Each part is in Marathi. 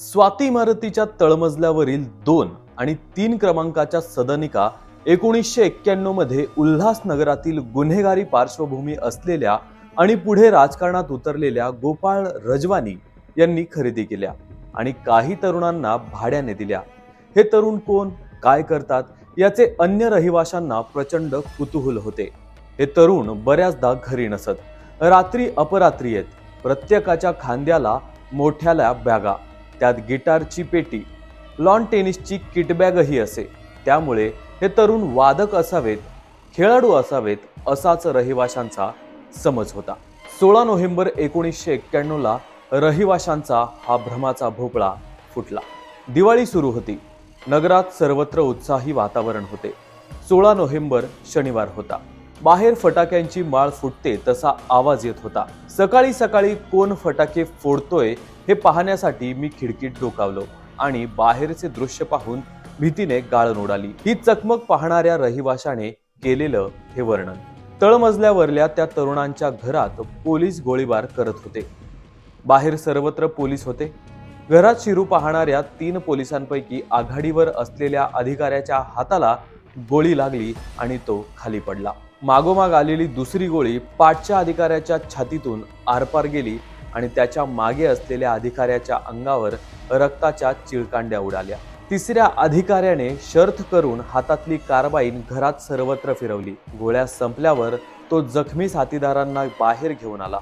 स्वाती इमारतीच्या तळमजल्यावरील 2 आणि 3 क्रमांकाच्या सदनिका 1991 मध्ये उल्हासनगरातील गुन्हेगारी पार्श्वभूमी असलेल्या आणि पुढे राजकारणात उतरलेल्या गोपाळ रजवानी यांनी खरेदी केल्या आणि काही तरुणांना भाड्याने दिल्या। हे तरुण कोण, काय करतात याचे अन्य रहिवाशांना प्रचंड कुतूहल होते। हे तरुण बऱ्याचदा घरी नसत, रात्री अपरात्री येत। प्रत्येकाच्या खांद्याला मोठ्याल्या बॅगा, त्यात गिटारची पेटी, लॉन टेनिसची किटबॅगही असे। त्यामुळे हे तरुण वादक असावेत, खेळाडू असावेत असाच रहिवाशांचा समज होता। 16 नोव्हेंबर 1991 ला रहिवाशांचा हा भ्रमाचा भोपळा फुटला। दिवाळी सुरू होती। नगरात सर्वत्र उत्साही वातावरण होते। 16 नोव्हेंबर शनिवार होता। बाहेर फटाक्यांची माळ फुटते तसा आवाज येत होता। सकाळी सकाळी कोण फटाके फोडतोय हे पाहण्यासाठी मी खिडकीत डोकावलो आणि बाहेरचे दृश्य पाहून भीतीने गाळण उडाली। ही चकमक पाहणाऱ्या रहिवाशाने केलेलं हे वर्णन। तळमजल्यावरल्या त्या तरुणांच्या घरात पोलीस गोळीबार करत होते। बाहेर सर्वत्र पोलीस होते। घरात शिरू पाहणाऱ्या 3 पोलिसांपैकी आघाडीवर असलेल्या अधिकाऱ्याच्या हाताला गोळी लागली आणि तो खाली पडला। मागोमाग आलेली दुसरी गोळी पाठच्या अधिकाऱ्याच्या छातीतून आरपार गेली आणि त्याच्या मागे असलेल्या अधिकाऱ्याच्या अंगावर रक्ताच्या चिळकांड्या उडाल्या। तिसऱ्या अधिकाऱ्याने शर्थ करून हातातली कारबाईन घरात सर्वत्र फिरवली। गोळ्या संपल्यावर तो जखमी साथीदारांना बाहेर घेऊन आला।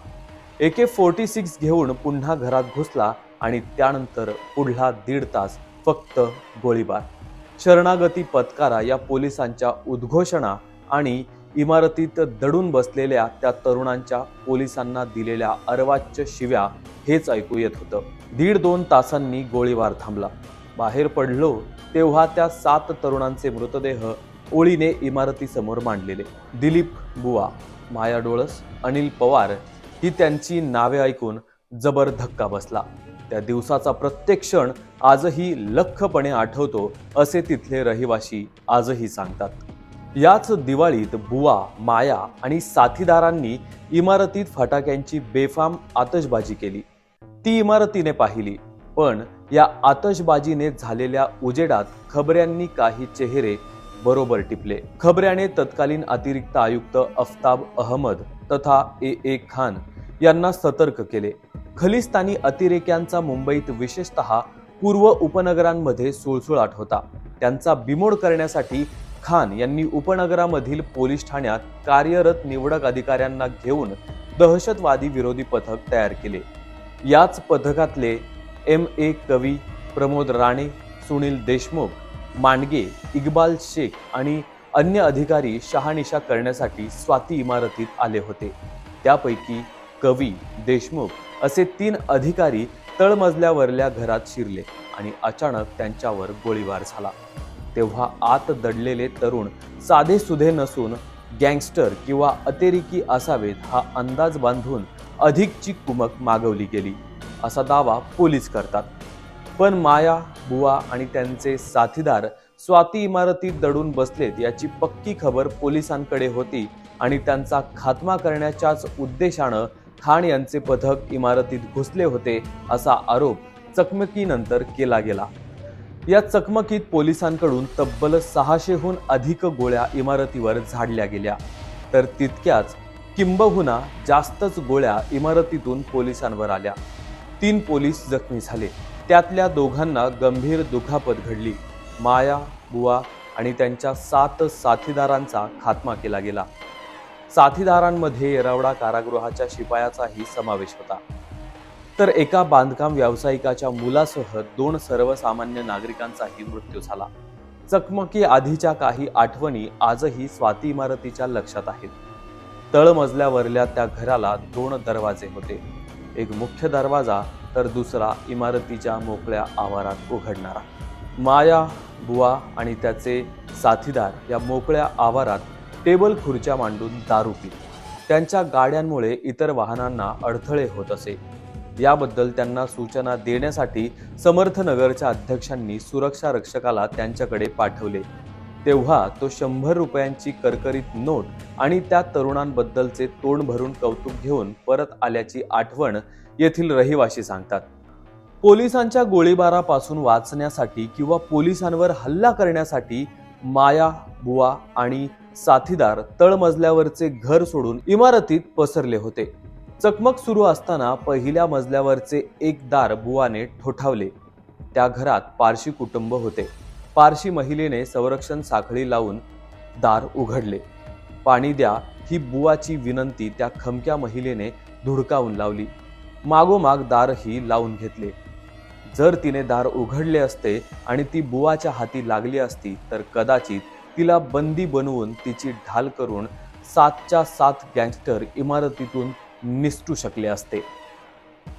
AK-46 घेऊन पुन्हा घरात घुसला आणि त्यानंतर पुढला 1.5 तास फक्त गोळीबार। शरणागती पत्कारा या पोलिसांच्या उद्घोषणा आणि इमारतीत दडून बसलेल्या त्या तरुणांच्या पोलिसांना दिलेल्या अर्वाच्य शिव्या हेच ऐकू येत होतं। 1.5-2 तासांनी गोळीबार थांबला। बाहेर पडलो तेव्हा त्या 7 तरुणांचे मृतदेह ओळीने इमारतीसमोर मांडलेले। दिलीप बुवा, माया डोळस, अनिल पवार ही त्यांची नावे ऐकून जबर धक्का बसला। त्या दिवसाचा प्रत्येक क्षण आजही लख्खपणे आठवतो असे तिथले रहिवाशी आजही सांगतात। याच दिवाळीत बुवा, माया आणि साथीदारांनी इमारतीत फटाक्यांची बेफाम आतषबाजी केली। ती इमारतीने पाहिली, पण या आतषबाजीने झालेल्या उजेडात खबऱ्यांनी काही चेहरे बरोबर टिपले। खबऱ्याने तत्कालीन अतिरिक्त आयुक्त अफ्ताब अहमद तथा AA खान यांना सतर्क केले। खलिस्तानी अतिरेक्यांचा मुंबईत विशेषतः पूर्व उपनगरांमध्ये सुळसुळाट होता। त्यांचा बिमोड करण्यासाठी खान यांनी उपनगरामधील पोलीस ठाण्यात कार्यरत निवडक अधिकाऱ्यांना घेऊन दहशतवादी विरोधी पथक तयार केले। याच पथकातले MA कवी, प्रमोद राणे, सुनील देशमुख, मांडगे, इक्बाल शेख आणि अन्य अधिकारी शहानिशा करण्यासाठी स्वाती इमारतीत आले होते। त्यापैकी कवी, देशमुख असे 3 अधिकारी तळमजल्यावरल्या घरात शिरले आणि अचानक त्यांच्यावर गोळीबार झाला। तेव्हा आत दडलेले तरुण साधे सुधे नसून गँगस्टर किंवा अतिरेकी असावेत हा अंदाज बांधून अधिकची कुमक मागवली गेली असा दावा पोलीस करतात। पण माया, बुवा आणि त्यांचे साथीदार स्वाती इमारतीत दडून बसलेत याची पक्की खबर पोलिसांकडे होती आणि त्यांचा खात्मा करण्याच्याच उद्देशानं खान यांचे पथक इमारतीत घुसले होते असा आरोप चकमकीनंतर केला गेला। या चकमकीत पोलिसांकडून तब्बल 600हून अधिक गोळ्या इमारतीवर झाडल्या गेल्या, तर तितक्याच किंबहुना जास्तच गोळ्या इमारतीतून पोलिसांवर आल्या। 3 पोलीस जखमी झाले। त्यातल्या 2घांना गंभीर दुखापत घडली। माया, बुवा आणि त्यांच्या 7 साथीदारांचा खात्मा केला गेला। साथीदारांमध्ये येरवडा कारागृहाच्या शिपायाचाही समावेश होता। तर एका बांधकाम व्यावसायिकाच्या मुलासह 2 सर्वसामान्य नागरिकांचाही मृत्यू झाला। चकमकी आधीच्या काही आठवणी आजही स्वाती इमारतीच्या लक्षात आहेत। तळमजल्यावरल्या त्या घराला 2 दरवाजे होते, एक मुख्य दरवाजा तर दुसरा इमारतीच्या मोकळ्या आवारात उघडणारा। माया, बुवा आणि त्याचे साथीदार या मोकळ्या आवारात टेबल खुर्च्या मांडून दारू पीत। त्यांच्या गाड्यांमुळे इतर वाहनांना अडथळे होत असे। याबद्दल त्यांना सूचना देण्यासाठी समर्थनगरच्या अध्यक्षांनी सुरक्षा रक्षकाला त्यांच्याकडे पाठवले। तेव्हा तो 100 रुपयांची करकरीत नोट आणि त्या तरुणांबद्दलचे तोंड भरून कौतुक घेऊन परत आल्याची आठवण येथील रहिवाशी सांगतात। पोलिसांच्या गोळीबारापासून वाचण्यासाठी किंवा पोलिसांवर हल्ला करण्यासाठी माया, बुवा आणि साथीदार तळमजल्यावरचे घर सोडून इमारतीत पसरले होते. चकमक सुरू असताना पहिल्या मजल्यावरचे एक दार बुवाने ठोठावले. त्या घरात पारशी कुटुंब होते. पारशी महिलेने संरक्षण साखळी लावून दार उघडले. पाणी द्या ही बुवाची विनंती त्या खमक्या महिलेने धुडकावून लावली. मागोमाग दारही लावून घेतले. जर तिने दार उघडले असते आणि ती बुवाच्या हाती लागली असती तर कदाचित तिला बंदी बनवून तिची ढाल करून 7च्या 7 गँगस्टर इमारतीतून निसटू शकले असते.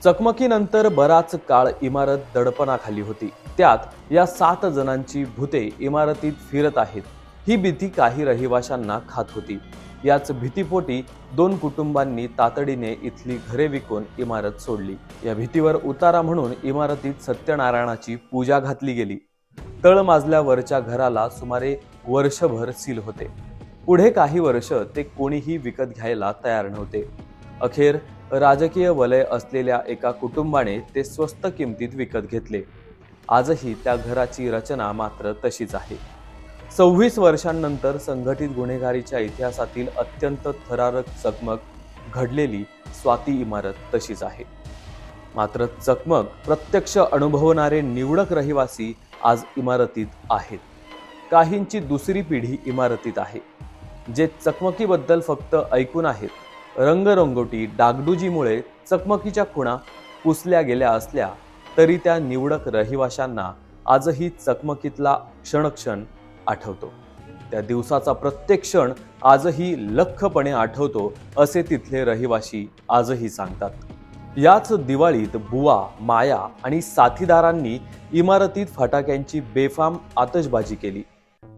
चकमकीनंतर बराच काळ इमारत दडपणाखाली होती. त्यात या 7 जणांची भूते इमारतीत फिरत आहेत ही भीती काही रहिवाशांना खात होती. याच भीतीपोटी 2 कुटुंबांनी तातडीने इथली घरे विकून इमारत सोडली. या भीतीवर उतारा म्हणून इमारतीत सत्यनारायणाची पूजा घातली गेली. तळमाजल्यावरच्या घराला सुमारे वर्षभर सील होते. पुढे काही वर्ष ते कोणीही विकत घ्यायला तयार नव्हते. अखेर राजकीय वलय असलेल्या एका कुटुंबाने ते स्वस्त किमतीत विकत घेतले. आजही त्या घराची रचना मात्र तशीच आहे. 26 वर्षांनंतर संघटित गुन्हेगारीच्या इतिहासातील अत्यंत थरारक चकमक घडलेली स्वाती इमारत तशीच आहे. मात्र चकमक प्रत्यक्ष अनुभवणारे निवडक रहिवासी आज इमारतीत आहेत. काहींची दुसरी पिढी इमारतीत आहे, जे चकमकीबद्दल फक्त ऐकून आहेत. रंगरंगोटी डागडुजीमुळे चकमकीच्या खुणा पुसल्या गेल्या असल्या तरी त्या निवडक रहिवाशांना आजही चकमकीतला क्षणक्षण आठवतो. त्या दिवसाचा प्रत्येक क्षण आजही लख्खपणे आठवतो असे तिथले रहिवासी आजही सांगतात. याच दिवाळीत बुवा, माया आणि साथीदारांनी इमारतीत फटाक्यांची बेफाम आतषबाजी केली.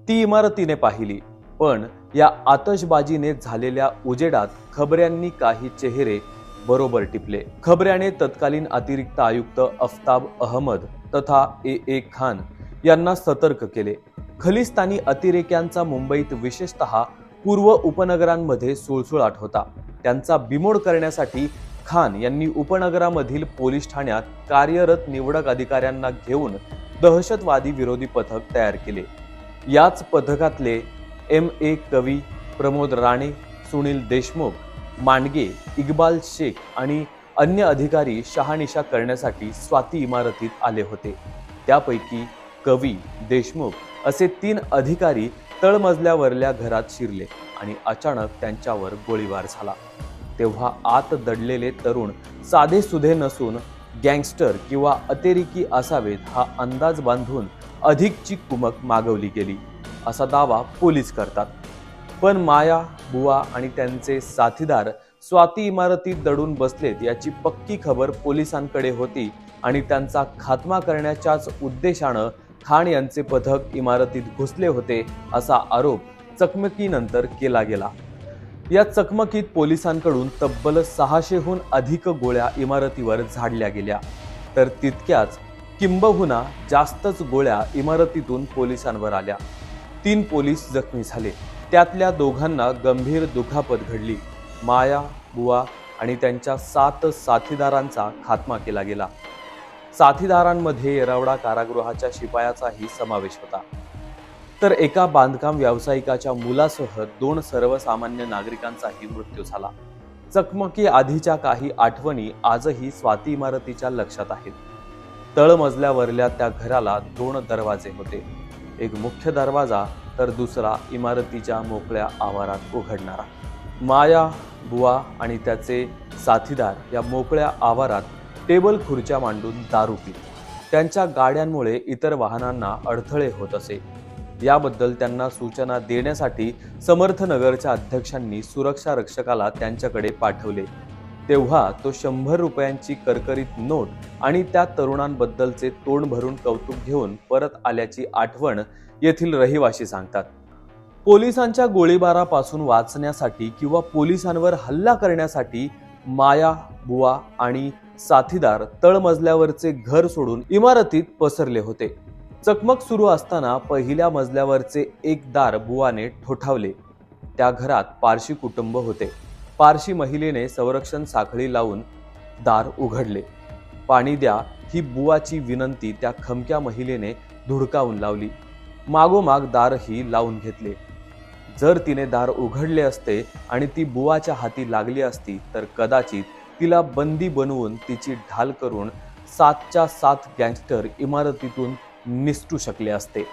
ती इमारतीने पाहिली, पण या आतषबाजीने झालेल्या उजेडात खबऱ्यांनी काही चेहरे बरोबर टिपले. खबऱ्याने तत्कालीन अतिरिक्त आयुक्त अफ्ताब अहमद तथा ए खान यांना सतर्क केले. खलिस्तानी अतिरेक्यांचा मुंबईत विशेषतः पूर्व उपनगरांमध्ये सुळसुळाट होता. त्यांचा बिमोड करण्यासाठी खान यांनी उपनगरामधील पोलीस ठाण्यात कार्यरत निवडक अधिकाऱ्यांना घेऊन दहशतवादी विरोधी पथक तयार केले. याच पथकातले MA कवी, प्रमोद राणे, सुनील देशमुख, मांडगे, इक्बाल शेख आणि अन्य अधिकारी शहानिशा करण्यासाठी स्वाती इमारतीत आले होते. त्यापैकी कवी, देशमुख असे 3 अधिकारी तळमजल्यावरल्या घरात शिरले आणि अचानक त्यांच्यावर गोळीबार झाला. तेव्हा आत दडलेले तरुण साधे सुधे नसून गँगस्टर किंवा अतिरेकी असावेत हा अंदाज बांधून अधिकची कुमक मागवली गेली असा दावा पोलीस करतात. पण माया, बुवा आणि त्यांचे साथीदार स्वाती इमारतीत दडून बसलेत याची पक्की खबर पोलिसांकडे होती आणि त्यांचा खात्मा करण्याच्याच उद्देशानं खान यांचे पथक इमारतीत घुसले होते असा आरोप चकमकीनंतर केला गेला. या चकमकीत पोलिसांकडून तब्बल 600हून अधिक गोळ्या इमारतीवर झाडल्या गेल्या, तर तितक्याच किंबहुना जास्तच गोळ्या इमारतीतून पोलिसांवर आल्या. 3 पोलीस जखमी झाले. त्यातल्या 2घांना गंभीर दुखापत घडली. माया, बुवा आणि त्यांच्या 7 साथीदारांचा खात्मा केला गेला. साथीदारांमध्ये येरवडा कारागृहाच्या शिपायाचाही समावेश होता. तर एका बांधकाम व्यावसायिकाच्या मुलासह 2 सर्वसामान्य नागरिकांचाही मृत्यू झाला. चकमकी आधीच्या काही आठवणी आजही स्वाती इमारतीच्या लक्षात आहेत. तळमजल्यावरल्या त्या घराला 2 दरवाजे होते. एक मुख्य दरवाजा तर दुसरा इमारतीच्या मोकळ्या आवारात उघडणारा. माया, बुवा आणि त्याचे साथीदार या मोकळ्या आवारात टेबल खुर्च्या मांडून दारू पीत. त्यांच्या गाड्यांमुळे इतर वाहनांना अडथळे होत असे. याबद्दल त्यांना सूचना देण्यासाठी समर्थनगरच्या अध्यक्षांनी सुरक्षा रक्षकाला त्यांच्याकडे पाठवले. तेव्हा तो 100 रुपयांची करकरीत नोट आणि त्या तरुणांबद्दलचे तोंड भरून कौतुक घेऊन परत आल्याची आठवण येथील रहिवासी सांगतात. पोलिसांच्या गोळीबारापासून वाचण्यासाठी किंवा पोलिसांवर हल्ला करण्यासाठी माया, बुवा आणि साथीदार तळमजल्यावरचे घर सोडून इमारतीत पसरले होते. चकमक सुरू असताना पहिल्या मजल्यावरचे एक दार बुवाने ठोठावले. त्या घरात पारशी कुटुंब होते. पारशी महिलेने संरक्षण साखळी लावून दार उघडले. पाणी द्या ही बुवाची विनंती त्या खमक्या महिलेने धुडकावून लावली. मागोमाग दारही लावून घेतले. जर तिने दार उघडले असते आणि ती बुवाच्या हाती लागली असती तर कदाचित तिला बंदी बनवून तिची ढाल करून 7च्या 7 गँगस्टर इमारतीतून निसटू शकले असते.